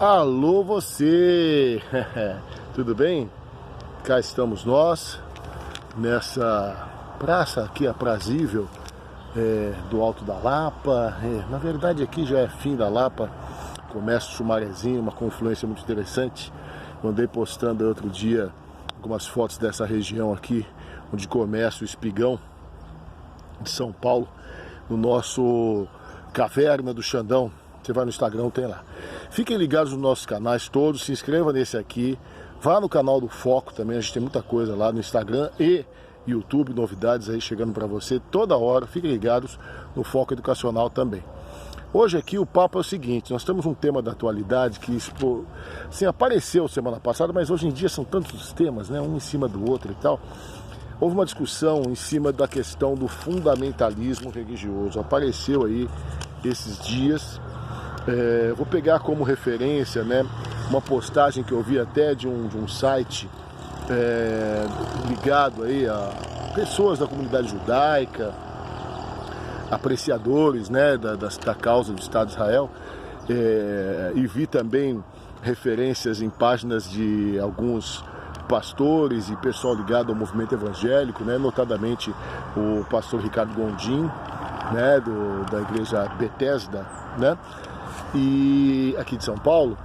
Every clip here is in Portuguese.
Alô você, tudo bem? Cá estamos nós, nessa praça aqui aprazível do Alto da Lapa. Na verdade aqui já é fim da Lapa, começa o Sumarezinho, uma confluência muito interessante. Eu andei postando outro dia algumas fotos dessa região aqui, onde começa o Espigão de São Paulo, no nosso Caverna do Xandão. Você vai no Instagram, tem lá. Fiquem ligados nos nossos canais todos, se inscreva nesse aqui, vá no canal do Foco também, a gente tem muita coisa lá no Instagram e YouTube, novidades aí chegando para você toda hora. Fiquem ligados no Foco Educacional também. Hoje aqui o papo é o seguinte, nós temos um tema da atualidade que assim, apareceu semana passada, mas hoje em dia são tantos temas, né, um em cima do outro e tal. Houve uma discussão em cima da questão do fundamentalismo religioso, apareceu aí esses dias. Vou pegar como referência, né, uma postagem que eu vi até de um site ligado aí a pessoas da comunidade judaica, apreciadores, né, da causa do Estado de Israel, e vi também referências em páginas de alguns pastores e pessoal ligado ao movimento evangélico, né, notadamente o pastor Ricardo Gondim, né, da igreja Bethesda, né, e aqui de São Paulo,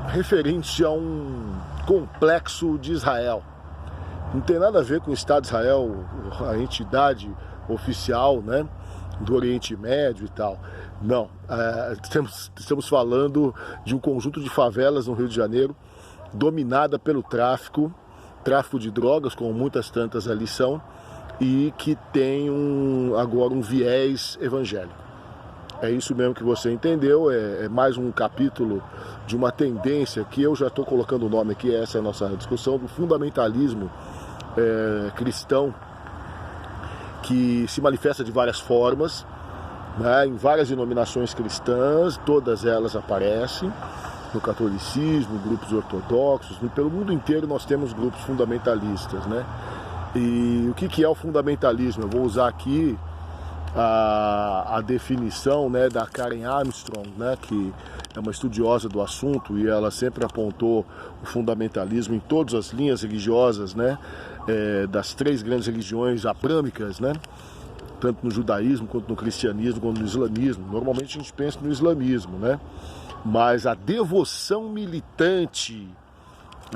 referente a um complexo de Israel. Não tem nada a ver com o Estado de Israel, a entidade oficial, né, do Oriente Médio e tal. Não, estamos falando de um conjunto de favelas no Rio de Janeiro, dominada pelo tráfico de drogas, como muitas tantas ali são, e que tem agora um viés evangélico. É isso mesmo que você entendeu, é mais um capítulo de uma tendência que eu já estou colocando o nome aqui, essa é a nossa discussão, do fundamentalismo cristão, que se manifesta de várias formas, né, em várias denominações cristãs, todas elas aparecem, no catolicismo, grupos ortodoxos, pelo mundo inteiro nós temos grupos fundamentalistas, né? E o que é o fundamentalismo? Eu vou usar aqui a definição, né, da Karen Armstrong, né, que é uma estudiosa do assunto, e ela sempre apontou o fundamentalismo em todas as linhas religiosas, né, das três grandes religiões abrâmicas, né, tanto no judaísmo, quanto no cristianismo, quanto no islamismo. Normalmente a gente pensa no islamismo, né, mas a devoção militante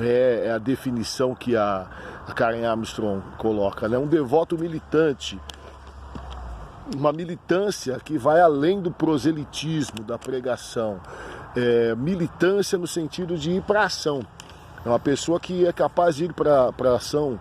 é a definição que a Karen Armstrong coloca, né, um devoto militante, uma militância que vai além do proselitismo, da pregação, militância no sentido de ir para a ação. É uma pessoa que é capaz de ir para a ação,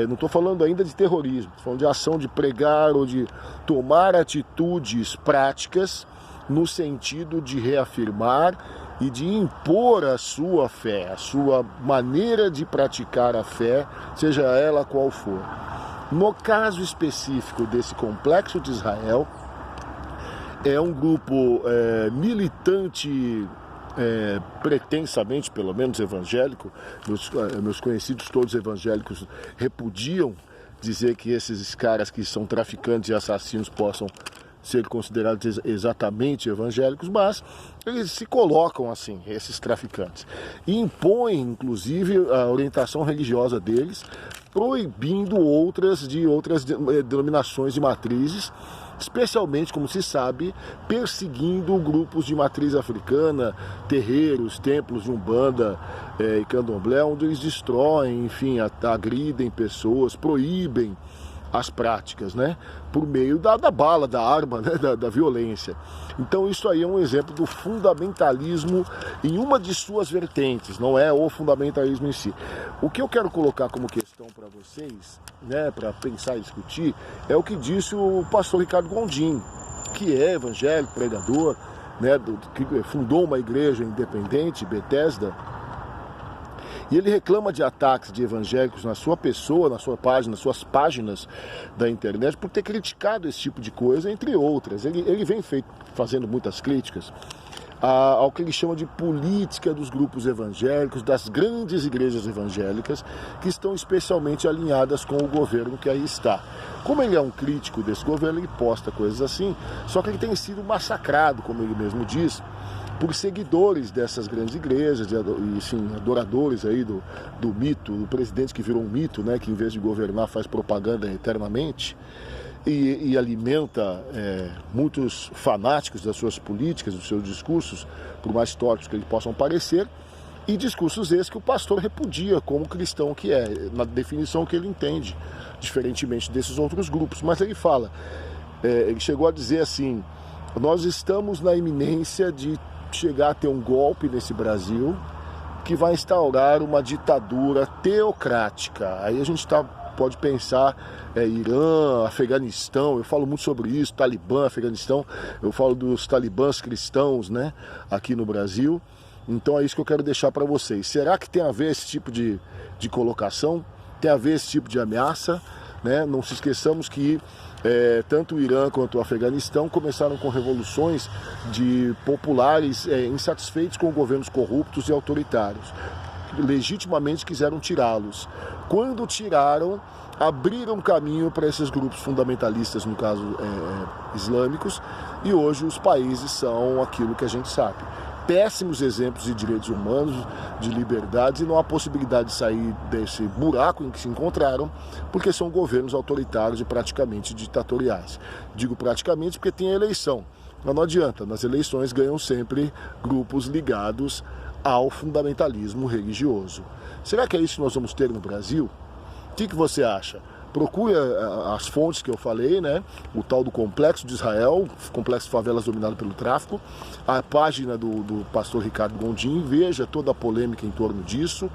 não estou falando ainda de terrorismo, estou falando de ação, de pregar ou de tomar atitudes práticas no sentido de reafirmar e de impor a sua fé, a sua maneira de praticar a fé, seja ela qual for. No caso específico desse complexo de Israel, é um grupo militante, pretensamente, pelo menos evangélico. Meus conhecidos todos evangélicos repudiam dizer que esses caras que são traficantes e assassinos possam ser considerados exatamente evangélicos, mas eles se colocam assim, esses traficantes, e impõem, inclusive, a orientação religiosa deles, proibindo outras denominações de matrizes, especialmente, como se sabe, perseguindo grupos de matriz africana, terreiros, templos de Umbanda e Candomblé, onde eles destroem, enfim, agridem pessoas, proíbem as práticas, né, por meio da bala, da arma, né, da violência. Então isso aí é um exemplo do fundamentalismo em uma de suas vertentes, não é o fundamentalismo em si. O que eu quero colocar como questão para vocês, né, para pensar e discutir, é o que disse o pastor Ricardo Gondim, que é evangélico, pregador, né, que fundou uma igreja independente, Bethesda. E ele reclama de ataques de evangélicos na sua pessoa, na sua página, nas suas páginas da internet, por ter criticado esse tipo de coisa, entre outras. Ele vem fazendo muitas críticas ao que ele chama de política dos grupos evangélicos, das grandes igrejas evangélicas, que estão especialmente alinhadas com o governo que aí está. Como ele é um crítico desse governo, ele posta coisas assim, só que ele tem sido massacrado, como ele mesmo diz, por seguidores dessas grandes igrejas, e sim, adoradores aí do mito, do presidente que virou um mito, né, que em vez de governar faz propaganda eternamente, e alimenta muitos fanáticos das suas políticas, dos seus discursos, por mais tortos que eles possam parecer, e discursos esses que o pastor repudia como cristão que é, na definição que ele entende, diferentemente desses outros grupos. Mas ele fala, ele chegou a dizer assim: nós estamos na iminência de chegar a ter um golpe nesse Brasil que vai instaurar uma ditadura teocrática. Aí a gente pode pensar Irã, Afeganistão, eu falo muito sobre isso, Talibã, Afeganistão, eu falo dos talibãs cristãos, né, aqui no Brasil. Então é isso que eu quero deixar para vocês. Será que tem a ver esse tipo de colocação? Tem a ver esse tipo de ameaça? Né? Não se esqueçamos que tanto o Irã quanto o Afeganistão começaram com revoluções de populares insatisfeitos com governos corruptos e autoritários. Legitimamente quiseram tirá-los. Quando tiraram, abriram caminho para esses grupos fundamentalistas, no caso islâmicos, e hoje os países são aquilo que a gente sabe. Péssimos exemplos de direitos humanos, de liberdades, e não há possibilidade de sair desse buraco em que se encontraram, porque são governos autoritários e praticamente ditatoriais. Digo praticamente porque tem a eleição, mas não adianta, nas eleições ganham sempre grupos ligados ao fundamentalismo religioso. Será que é isso que nós vamos ter no Brasil? O que você acha? Procure as fontes que eu falei, né? O tal do Complexo de Israel, Complexo de Favelas dominado pelo tráfico, a página do pastor Ricardo Gondim, veja toda a polêmica em torno disso,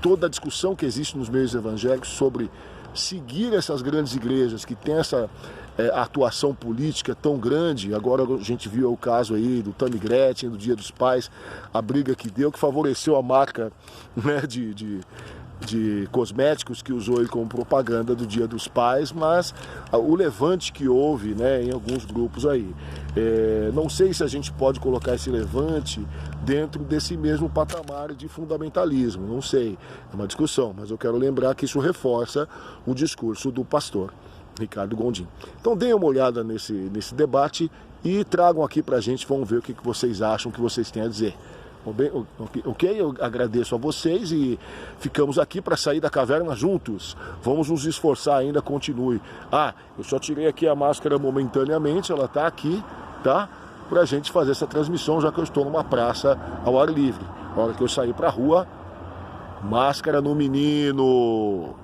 toda a discussão que existe nos meios evangélicos sobre seguir essas grandes igrejas que têm essa atuação política tão grande. Agora a gente viu o caso aí do Tammy Gretchen, do Dia dos Pais, a briga que deu, que favoreceu a marca, né, de cosméticos que usou ele como propaganda do Dia dos Pais, mas o levante que houve, né, em alguns grupos aí, não sei se a gente pode colocar esse levante dentro desse mesmo patamar de fundamentalismo, não sei, é uma discussão, mas eu quero lembrar que isso reforça o discurso do pastor Ricardo Gondim. Então deem uma olhada nesse debate e tragam aqui pra gente, vamos ver o que vocês acham, o que vocês têm a dizer. Ok? Eu agradeço a vocês e ficamos aqui para sair da caverna juntos. Vamos nos esforçar ainda, continue. Eu só tirei aqui a máscara momentaneamente, ela está aqui, tá? Para a gente fazer essa transmissão, já que eu estou numa praça ao ar livre. A hora que eu sair para a rua, máscara no menino.